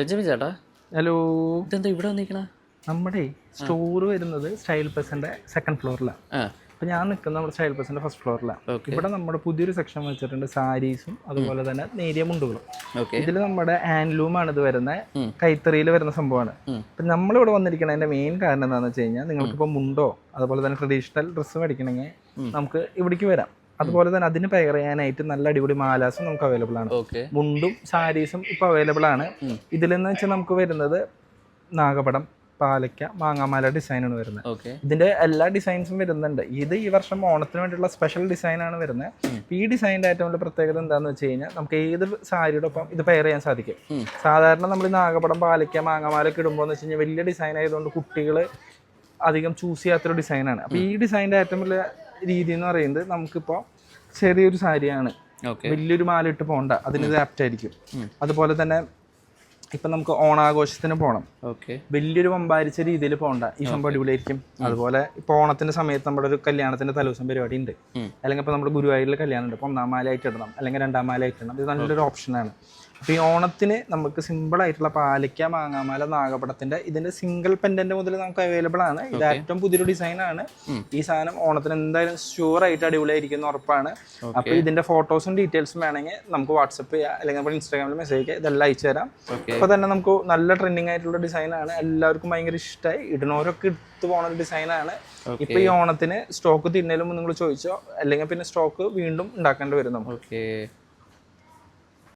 Benjamin ചേട്ടാ, hello. ഇതെന്താ ഇവിടെ വന്നിരിക്കണ? നമ്മുടെ സ്റ്റോർ വരുന്നത് സ്റ്റൈൽ പ്ലസിന്റെ സെക്കൻഡ് ഫ്ലോറിലാണ്. അപ്പോൾ ഞാൻ നിൽക്കുന്നത് നമ്മുടെ സ്റ്റൈൽ പ്ലസിന്റെ ഫസ്റ്റ് ഫ്ലോറിലാണ്. ഇവിടെ നമ്മുടെ പുതിയൊരു സെക്ഷൻ വെച്ചിട്ടുണ്ട്, സാരീസും അതുപോലെ തന്നെ നേരിയ മുണ്ടുകളും. ഇതിൽ നമ്മുടെ ഹാൻഡ്ലൂമാണ് ഇത് വരുന്നത്, കൈത്തറിയിൽ വരുന്ന സംഭവമാണ്. അപ്പം നമ്മളിവിടെ വന്നിരിക്കുന്നതിന്റെ മെയിൻ കാരണം എന്താണെന്ന് വെച്ച് കഴിഞ്ഞാൽ, നിങ്ങൾക്കിപ്പോൾ മുണ്ടോ അതുപോലെ തന്നെ ട്രഡീഷണൽ ഡ്രസ്സ് മേടിക്കണമെങ്കിൽ നമുക്ക് ഇവിടേക്ക് വരാം. അതുപോലെ തന്നെ അതിന് പെയർ ചെയ്യാനായിട്ട് നല്ല അടിപൊളി മാലാസും നമുക്ക് അവൈലബിൾ ആണ്. മുണ്ടും സാരീസും ഇപ്പൊ അവൈലബിൾ ആണ്. ഇതിലെന്ന് വെച്ചാൽ നമുക്ക് വരുന്നത് നാഗപടം, പാലക്ക, മാങ്ങാമാല ഡിസൈനാണ് വരുന്നത്. ഇതിന്റെ എല്ലാ ഡിസൈൻസും വരുന്നുണ്ട്. ഇത് ഈ വർഷം ഓണത്തിന് വേണ്ടിയുള്ള സ്പെഷ്യൽ ഡിസൈനാണ് വരുന്നത്. ഈ ഡിസൈനിന്റെ ഏറ്റവും വലിയ പ്രത്യേകത എന്താണെന്ന് വെച്ച് കഴിഞ്ഞാൽ, നമുക്ക് ഏത് സാരിയുടെ ഒപ്പം ഇത് പെയർ ചെയ്യാൻ സാധിക്കും. സാധാരണ നമ്മൾ നാഗപടം, പാലക്ക, മാങ്ങാമാല ഒക്കെ ഇടുമ്പോൾ എന്ന് വെച്ച് കഴിഞ്ഞാൽ വലിയ ഡിസൈൻ ആയതുകൊണ്ട് കുട്ടികൾ അധികം ചൂസ് ചെയ്യാത്തൊരു ഡിസൈനാണ്. അപ്പോൾ ഈ ഡിസൈനിന്റെ ഏറ്റവും വലിയ രീതി എന്ന് പറയുന്നത്, നമുക്കിപ്പോൾ ചെറിയൊരു സാരിയാണ്, വലിയൊരു മാല ഇട്ട് പോകണ്ട, അതിന് ആപ്റ്റ് ആയിരിക്കും. അതുപോലെ തന്നെ ഇപ്പം നമുക്ക് ഓണാഘോഷത്തിന് പോകണം, വലിയൊരു വമ്പാരിച്ച രീതിയിൽ പോകണ്ട, ഈ സംഭവം അടിപൊളിയായിരിക്കും. അതുപോലെ ഇപ്പോൾ ഓണത്തിന്റെ സമയത്ത് നമ്മുടെ ഒരു കല്യാണത്തിന്റെ തലേദിവസം പരിപാടി ഉണ്ട്, അല്ലെങ്കിൽ ഇപ്പോൾ നമ്മുടെ ഗുരുവായൂരിൽ കല്യാണം ഉണ്ട്, അപ്പോൾ 1-ാം മാലയായിട്ട് ഇടണം അല്ലെങ്കിൽ 2-ാം മാലയായിട്ട് ഇടണം. ഇത് നല്ലൊരു ഓപ്ഷനാണ്. അപ്പോൾ ഈ ഓണത്തിന് നമുക്ക് സിമ്പിളായിട്ടുള്ള പാലക്ക, മാങ്ങാമാല, നാഗപടത്തിന്റെ ഇതിന്റെ സിംഗിൾ പെൻഡന്റ് മുതൽ നമുക്ക് അവൈലബിൾ ആണ്. ഇത് ഏറ്റവും പുതിയൊരു ഡിസൈനാണ്. ഈ സാധനം ഓണത്തിന് എന്തായാലും ഷുവർ ആയിട്ട് അടിപൊളിയായിരിക്കും ഉറപ്പാണ്. അപ്പോൾ ഇതിന്റെ ഫോട്ടോസും ഡീറ്റെയിൽസും വേണമെങ്കിൽ നമുക്ക് വാട്സപ്പ് ചെയ്യാം, അല്ലെങ്കിൽ നമ്മുടെ ഇൻസ്റ്റാഗ്രാമിൽ മെസ്സേജ് ചെയ്യാം, ഇതെല്ലാം അയച്ചു തരാം. അപ്പോൾ തന്നെ നമുക്ക് നല്ല ട്രെൻഡിങ് ആയിട്ടുള്ള ഡിസൈനാണ്, എല്ലാവർക്കും ഭയങ്കര ഇഷ്ടമായി, ഇടുന്നവരൊക്കെ എടുത്തു പോകുന്ന ഒരു ഡിസൈനാണ്. ഇപ്പൊ ഈ ഓണത്തിന് സ്റ്റോക്ക് തിന്നലും നിങ്ങൾ ചോദിച്ചോ, അല്ലെങ്കിൽ പിന്നെ സ്റ്റോക്ക് വീണ്ടും ഉണ്ടാക്കേണ്ടി വരും നമുക്ക്.